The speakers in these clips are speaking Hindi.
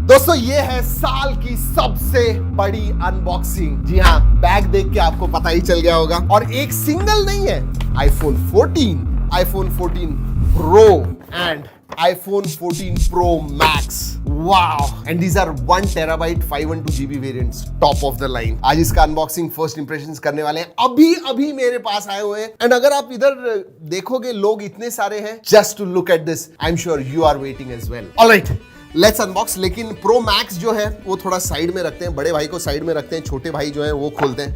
दोस्तों ये है साल की सबसे बड़ी अनबॉक्सिंग। जी हाँ, बैग देख के आपको पता ही चल गया होगा। और एक सिंगल नहीं है, iPhone 14, iPhone 14 Pro and iPhone 14 Pro Max. Wow! And these are 1 terabyte 512 GB variants, top of the line. आज इसका अनबॉक्सिंग फर्स्ट इंप्रेशंस करने वाले हैं। अभी मेरे पास आए हुए हैं। एंड अगर आप इधर देखोगे, लोग इतने सारे हैं just to look at this. I am sure you are waiting as well. Alright, let's unbox. लेकिन प्रो मैक्स जो है वो थोड़ा साइड में रखते हैं, बड़े भाई को साइड में रखते हैं, छोटे भाई जो है वो खोलते हैं।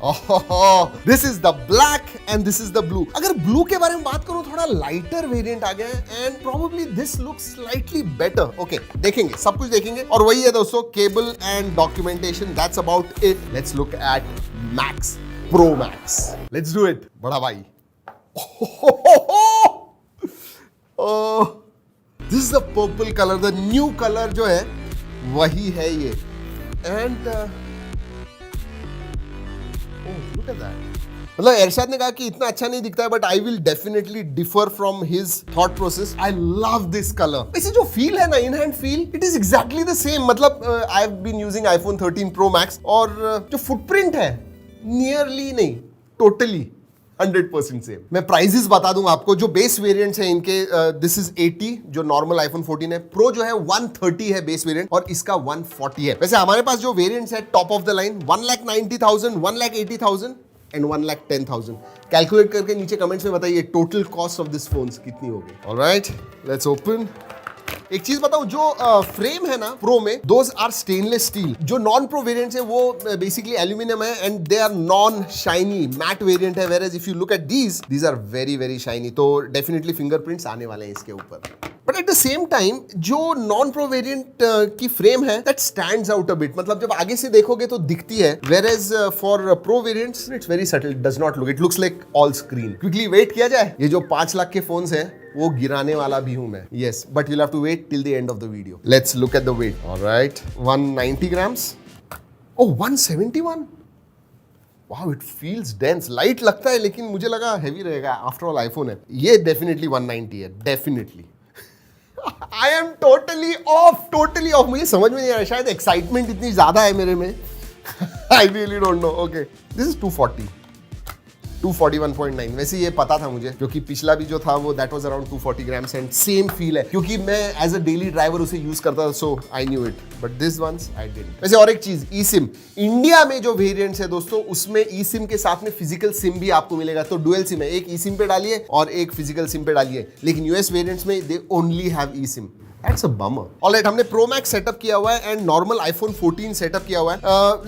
This is the black and this is the blue. अगर ब्लू के बारे में बात करूं, थोड़ा लाइटर वेरिएंट आ गया है and probably this looks slightly better. Okay, देखेंगे, सब कुछ देखेंगे। और वही है दोस्तों, cable and documentation, that's about it. Let's look at max, pro max. Let's do it बड़ा भाई। This is the purple colour, the new colour जो है वही है ये। And look at that. मतलब एरशाद ने कहा कि इतना अच्छा नहीं दिखता है, but I will definitely differ from his thought process. I love this colour. वैसे जो फील है ना, in hand feel, it is exactly the same. मतलब I have been using iPhone 13 Pro Max और जो फुटप्रिंट है नियरली नहीं, टोटली 100% सेम। मैं प्राइजेस बता दूं आपको। जो बेस वेरिएंट्स हैं इनके, दिस इज 80 जो नॉर्मल iPhone 14 है। प्रो जो है 130 है बेस वेरिएंट और इसका 140 है। वैसे हमारे पास जो वेरिएंट्स है top of the line, 1,90,000, 1,80,000 and 1,10,000। Calculate करके नीचे कमेंट्स में बताइए total cost of this phones कितनी होगी। Alright, let's open. एक चीज बताऊं, जो फ्रेम है ना प्रो में, दोज आर स्टेनलेस स्टील। जो नॉन प्रो वेरिएंट्स है वो बेसिकली एल्यूमिनियम है and they are non shiny, matte variant है। Whereas if you look at these are very very shiny. तो डेफिनेटली फिंगरप्रिंट्स आने वाले हैं इसके ऊपर। But at the same time जो नॉन प्रो वेरिएंट की फ्रेम है that stands out a bit. मतलब जब आगे से देखोगे तो दिखती है, whereas for Pro variants it's very subtle, does not look, it looks like all screen. Quickly wait किया जाए। ये जो 5 लाख के फोन्स है वो गिराने वाला भी हूं मैं। Yes, but you'll have to wait till the end of the video. Let's look at the weight. All right, 190 grams. Oh, 171. Wow, it feels dense. Light लगता है लेकिन मुझे लगा heavy रहेगा. After all, iPhone है। ये definitely 190 है, definitely. I am totally off. मुझे समझ में नहीं आ रहा, शायद एक्साइटमेंट इतनी ज्यादा है मेरे में। I really don't know. Okay, this is 240. 241.9। वैसे ये पता था मुझे, क्योंकि पिछला भी जो था वो that was around 240 grams and same feel है, क्योंकि मैं एज अ डेली ड्राइवर उसे यूज करता था, so I knew it. But this once I didn't. वैसे और एक चीज, ई सिम इंडिया में जो वेरिएंट्स है दोस्तों, उसमें ई सिम के साथ में फिजिकल सिम भी आपको मिलेगा। तो डुअल सिम है, एक ई सिम पे डालिए और एक फिजिकल सिम पे डालिए। लेकिन यूएस वेरिएंट्स में they only have E SIM. That's a bummer. Alright, हमने Pro Max सेटअप किया हुआ है एंड नॉर्मल iPhone 14 सेटअप किया हुआ है।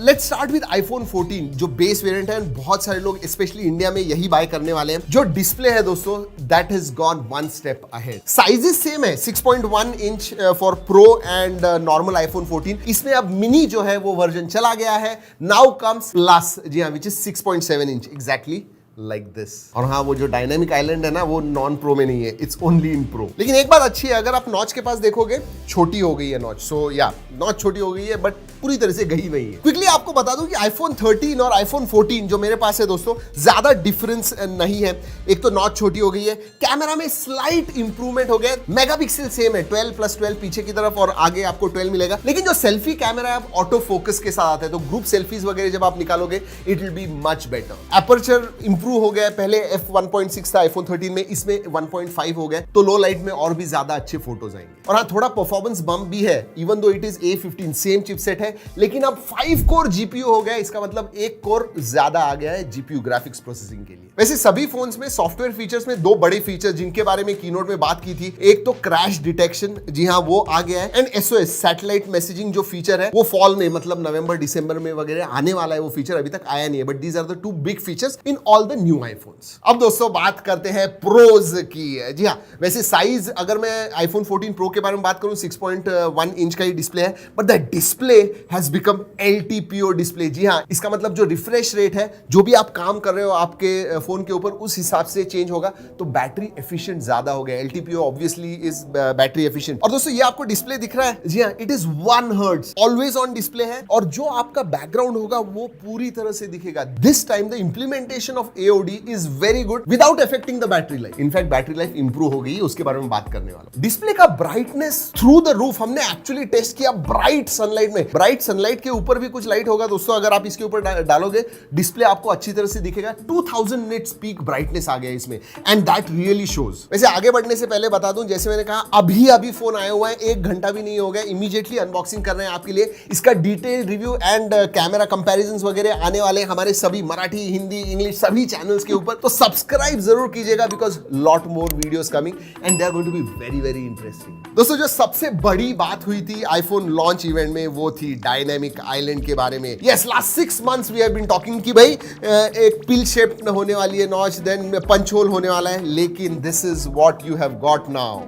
Let's start with iPhone 14 जो बेस वेरिएंट है। बहुत सारे लोग स्पेशली इंडिया में यही बाय करने वाले हैं। जो डिस्प्ले है दोस्तों, that has gone one step ahead. Sizes same है, 6.1 inch for pro and normal iPhone 14। इसमें अब मिनी जो है वो वर्जन चला गया है। नाउ कम्स प्लस, जी हाँ, which is 6.7 inch exactly like this. और हाँ, वो जो डायनामिक आइलैंड है ना, वो नॉन प्रो में नहीं है, इट्स ओनली इन प्रो। लेकिन एक बात अच्छी है, अगर आप नॉच के पास देखोगे, छोटी हो गई है नॉच। सो या, नॉच छोटी हो गई है बट पूरी तरह से गई नहीं है। क्विकली आपको बता दूं कि iPhone 13 और iPhone 14 जो मेरे पास है दोस्तों, ज्यादा डिफरेंस नहीं है। एक तो नॉच छोटी हो गई है, कैमरा में स्लाइट इंप्रूवमेंट हो गया। मेगापिक्सल सेम है, 12+12 पीछे की तरफ और आगे आपको 12 मिलेगा। लेकिन जो सेल्फी कैमरा है, ऑटो फोकस के साथ आता है, तो ग्रुप सेल्फीज वगैरह जब आप निकालोगे, it will be much better. Aperture improve हो गया, पहले f1.6 था iPhone 13 में, इसमें 1.5 हो गया। तो लो लाइट में और भी ज्यादा अच्छे फोटोज आएंगे। और हाँ, थोड़ा परफॉर्मेंस बम्प भी है, even though it is A15, same chipset है, लेकिन अब 5 कोर जीपीयू हो गया। इसका मतलब 1 कोर ज्यादा आ गया है जीपीयू ग्राफिक्स प्रोसेसिंग के लिए। वैसे सभी फोन्स में सॉफ्टवेयर फीचर्स में 2 बड़े फीचर्स जिनके बारे में कीनोट में बात की थी, एक तो क्रैश डिटेक्शन, जी हाँ, वो आ गया है। एंड SOS सैटेलाइट मैसेजिंग जो फीचर है वो फॉल में, मतलब नवंबर दिसंबर में वगैरह आने वाला है। वो फीचर अभी तक आया नहीं है, but these are the 2 big features in all the new iPhones. अब दोस्तों बात करते हैं प्रोज की। जी हाँ, वैसे साइज अगर मैं iPhone 14 Pro के बारे में बात करूं, 6.1 इंच का ही डिस्प्ले है, but the display has become LTPO display. जी हाँ, इसका मतलब जो रिफ्रेश रेट है, जो भी आप काम कर रहे हो आपके फोन के ऊपर, उस हिसाब से चेंज होगा। तो बैटरी एफिशिएंट ज्यादा हो गया। LTPO obviously is battery efficient. और दोस्तों ये आपको डिस्प्ले दिख रहा है, जी हाँ, it is 1 hertz always on display है। और जो आपका बैकग्राउंड होगा वो पूरी तरह से दिखेगा। This time the implementation of AOD is very good without affecting the battery life. In fact battery life improve हो गई, उसके बारे में बात करने वाला हूं। डिस्प्ले का ब्राइटनेस थ्रू द रूफ, हमने एक्चुअली टेस्ट किया ब्राइट सनलाइट में। ब्राइट सनलाइट के ऊपर भी कुछ लाइट होगा दोस्तों, अगर आप इसके ऊपर डालोगे डिस्प्ले आपको अच्छी तरह से दिखेगा। 2000 निट्स पीक ब्राइटनेस आ गया इसमें, एंड दैट रियली शोज। वैसे आगे बढ़ने से पहले बता दूं, जैसे मैंने कहा अभी फोन आया हुआ है, 1 घंटा भी नहीं हो गया, इमीडिएटली अनबॉक्सिंग कर रहे हैं आपके लिए। इसका detail review and camera comparisons वगैरह आने वाले हैं हमारे सभी मराठी, हिंदी, इंग्लिश सभी चैनल्स के ऊपर। तो सब्सक्राइब जरूर कीजिएगा, because lot more videos coming and they are going to be very very interesting. दोस्तों जो सबसे बड़ी बात हुई थी आईफोन लॉन्च इवेंट में, वो थी डायनेमिक आइलैंड के बारे में। Yes, last 6 months we have been talking कि भाई एक पिल शेप होने वाली है नॉच, देन पंच होल होने वाला है, लेकिन this is what you have got now.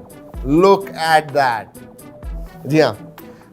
Look at that. जी हाँ,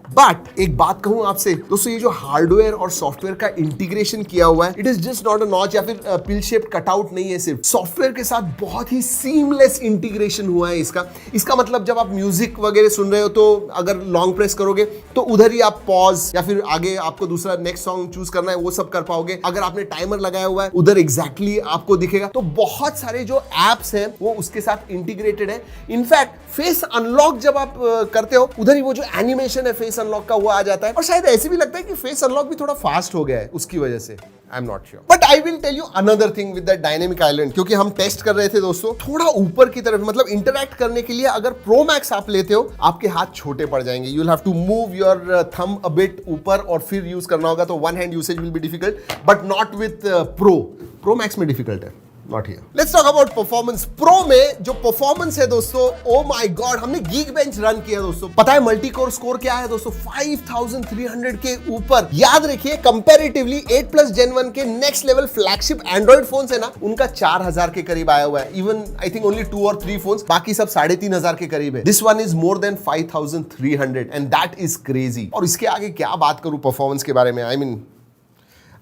बट एक बात कहूं आपसे दोस्तों, ये जो हार्डवेयर और सॉफ्टवेयर का इंटीग्रेशन किया हुआ है, it is just not a notch या फिर पिल शेप कटआउट नहीं है। सिर्फ सॉफ्टवेयर के साथ बहुत ही सीमलेस इंटीग्रेशन हुआ है इसका मतलब जब आप म्यूजिक वगैरह सुन रहे हो तो अगर लॉन्ग प्रेस करोगे तो उधर ही आप पॉज या फिर आगे आपको दूसरा नेक्स्ट सॉन्ग चूज करना है वो सब कर पाओगे। अगर आपने टाइमर लगाया हुआ है उधर एग्जैक्टली आपको दिखेगा। तो बहुत सारे जो एप्स हैं वो उसके साथ इंटीग्रेटेड है। इनफैक्ट फेस अनलॉक जब आप करते हो उधर ही वो जो एनिमेशन है फेस अनलॉक का वो आ जाता है, और शायद ऐसे भी लगता है कि फेस अनलॉक भी थोड़ा फास्ट हो गया है उसकी वजह से। I am not sure, but I will tell you another thing with that Dynamic Island, क्योंकि हम टेस्ट कर रहे थे दोस्तों थोड़ा ऊपर की तरफ, मतलब इंटरैक्ट करने के लिए अगर प्रो मैक्स आप लेते हो आपके हाथ छोटे पड़ जाएंगे। You will have to move your thumb a bit ऊपर और फिर यूज करना होगा, तो one hand usage will be difficult, but not with Pro Max में डिफिकल्ट है। Not here. Let's talk about performance. Pro में जो परफॉर्मेंस है दोस्तों, oh my God, हमने Geekbench रन किया दोस्तों। पता है मल्टी कोर स्कोर क्या है दोस्तों? 5300 के ऊपर। याद रखिए कंपैरेटिवली 8 Plus Gen 1 के next level flagship Android phones है ना, उनका 4000 के करीब आया हुआ है। इवन आई थिंक ओनली 2 और 3 फोन्स, बाकी सब 3500 के करीब है। This one is more than 5300 and that is crazy. और इसके आगे क्या बात करूं परफॉर्मेंस के बारे में, आई मीन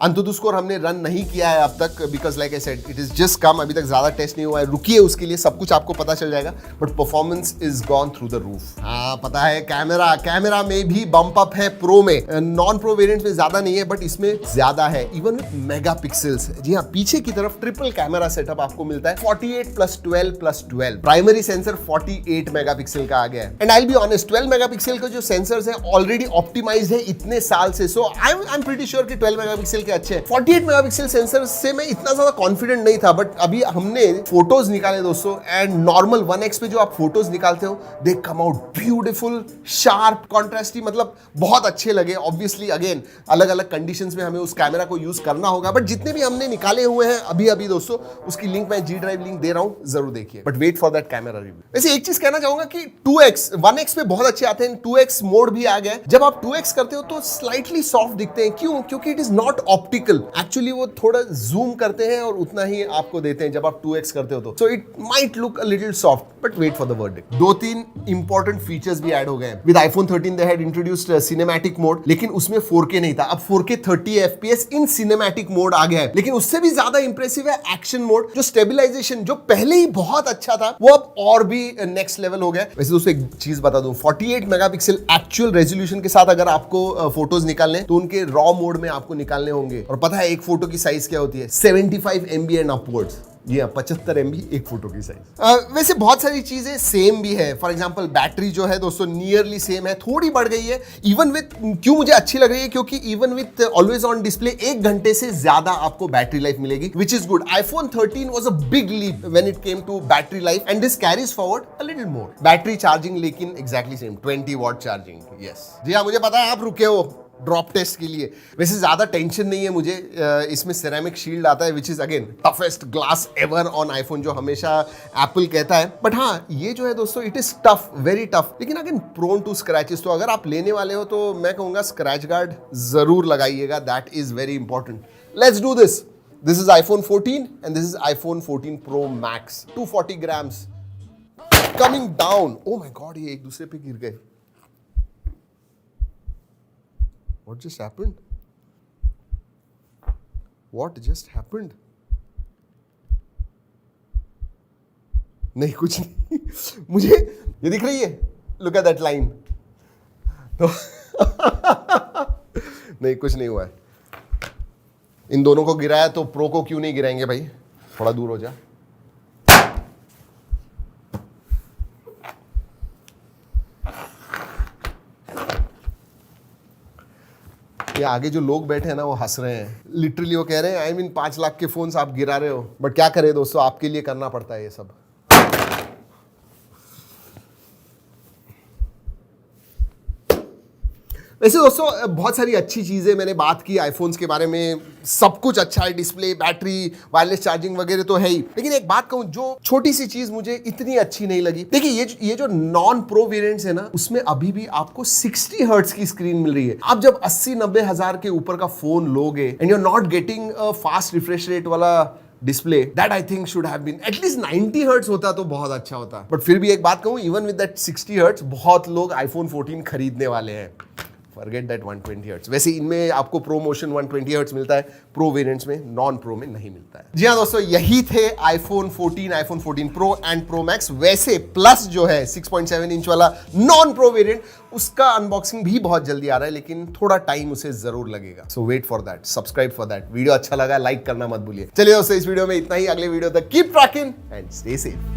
अंतुतु स्कोर हमने रन नहीं किया है अब तक, because like I said it is just come, अभी तक ज्यादा टेस्ट नहीं हुआ है। रुकिए, उसके लिए सब कुछ आपको पता चल जाएगा, but performance is gone through the roof. हाँ पता है, कैमरा में भी बम्प अप है प्रो में। नॉन प्रो वेरिएंट में ज्यादा नहीं है, बट इसमें ज्यादा है, इवन विद मेगा पिक्सल्स। जी हाँ, पीछे की तरफ ट्रिपल कैमरा सेटअप आपको मिलता है, 48+12+12। प्राइमरी सेंसर 48 मेगापिक्सल का आ गया है, and I will be honest 12 megapixel के जो सेंसर्स है ऑलरेडी ऑप्टिमाइज्ड है इतने साल से, सो आई एम प्रीटी श्योर कि 12 मेगापिक्सल के अच्छे हैं। 48 मेगापिक्सल सेंसर से मैं इतना ज्यादा कॉन्फिडेंट नहीं था, बट अभी हमने फोटोज निकाले दोस्तों, एंड नॉर्मल 1x पे जो आप फोटोज निकालते हो they come out beautiful, sharp, contrasty, मतलब बहुत अच्छे लगे। ऑब्वियसली अगेन अलग अलग कंडीशंस में हमें उस कैमरा को यूज करना होगा, बट जितने भी हमने निकाले हुए हैं अभी दोस्तों, उसकी लिंक मैं G ड्राइव लिंक दे रहा हूं, जरूर देखिए, but wait for that camera review. वैसे एक चीज कहना चाहूंगा कि 2x 1x पे बहुत अच्छे आते हैं, 2x मोड भी आ गया है। जब आप 2x करते हो तो स्लाइटली सॉफ्ट दिखते हैं, क्यों? क्योंकि it is not optical, actually वो थोड़ा जूम करते हैं और उतना ही आपको देते हैं जब आप 2x करते हो तो, so it might look a little soft, but wait for the verdict. 2-3 important features भी ऐड हो गए हैं। With iPhone 13 they had introduced cinematic mode, लेकिन उसमें 4K नहीं था। अब 4K 30 FPS in cinematic mode आ गया है, लेकिन उससे भी ज्यादा इंप्रेसिव है एक्शन मोड। जो स्टेबलाइजेशन जो पहले ही बहुत अच्छा था, वो अब और भी नेक्स्ट लेवल हो गया। वैसे दोस्तों एक चीज बता दूं, 48 मेगापिक्सल एक्चुअल रेजोल्यूशन के साथ अगर आपको फोटोज निकालने तो उनके रॉ मोड में आपको निकालने होंगे, और पता है एक फोटो की साइज क्या होती है? 75 MB एंड अपवर्ड्स। जी हाँ, 75 MB एक फोटो की साइज। वैसे बहुत सारी चीजें सेम भी है। फॉर एग्जांपल बैटरी जो है दोस्तों नियरली सेम है, थोड़ी बढ़ गई है। इवन विथ, क्यों मुझे अच्छी लग रही है? क्योंकि even with always on display 1 घंटे से ज्यादा आपको बैटरी लाइफ मिलेगी, which is good. IPhone 13 was a big leap when it came to battery life, and this carries forward a little more. Battery charging लेकिन exactly same, 20 watt charging. Yes जी हाँ, मुझे पता है आप रुके हो ड्रॉप टेस्ट के लिए। वैसे ज्यादा टेंशन नहीं है मुझे, इसमें सिरेमिक शील्ड आता है, which is again toughest glass ever on iPhone, जो हमेशा एप्पल कहता है। बट हाँ, ये जो है दोस्तों it is tough, very tough, लेकिन अगेन प्रोन टू स्क्रैचेस। तो अगर आप लेने वाले हो तो मैं कहूंगा स्क्रैच गार्ड जरूर लगाइएगा, that is very important. Let's do this. This is iPhone 14 and this is iPhone 14 Pro Max, 240 grams coming down. Oh my God, ये एक दूसरे पे गिर गए। What just happened? What just happened? नहीं, कुछ नहीं। मुझे ये दिख रही है, look at that line। तो नहीं, कुछ नहीं हुआ है। इन दोनों को गिराया तो प्रो को क्यों नहीं गिराएंगे भाई? थोड़ा दूर हो जा। ये आगे जो लोग बैठे हैं ना वो हंस रहे हैं, लिटरली वो कह रहे हैं आई मीन 5 लाख के फोन्स आप गिरा रहे हो, बट क्या करें दोस्तों, आपके लिए करना पड़ता है ये सब। वैसे दोस्तों बहुत सारी अच्छी चीज़ें मैंने बात की आईफोन्स के बारे में, सब कुछ अच्छा है, डिस्प्ले, बैटरी, वायरलेस चार्जिंग वगैरह तो है ही। लेकिन एक बात कहूं, जो छोटी सी चीज़ मुझे इतनी अच्छी नहीं लगी, देखिए ये जो नॉन प्रो वेरिएंट्स है ना, उसमें अभी भी आपको 60 हर्ट्ज की स्क्रीन मिल रही है। आप जब 80-90 हज़ार के ऊपर का फोन लोगे and you are not getting a fast refresh rate वाला display, that I think should have been at least 90 hertz होता तो बहुत अच्छा होता। बट फिर भी एक बात कहूं, इवन विद दैट 60 हर्ट्ज बहुत लोग आईफोन 14 खरीदने वाले हैं। Forget that 120 hertz. वैसे इनमें आपको प्रो मोशन 120 हर्ट्ज मिलता है, प्रो वेरिएंट्स में, नॉन प्रो में नहीं मिलता है। जी हाँ दोस्तों, यही थे iPhone 14, iPhone 14 pro and pro max. वैसे प्लस जो है 6.7 इंच वाला नॉन प्रो वेरिएंट, उसका अनबॉक्सिंग भी बहुत जल्दी आ रहा है, लेकिन थोड़ा टाइम उसे जरूर लगेगा। So wait for that, subscribe for that. Video अच्छा लगा लाइक करना मत भूलिए। चलिए दोस्तों, इस वीडियो में इतना ही। अगले वीडियो तक keep trekking and stay safe.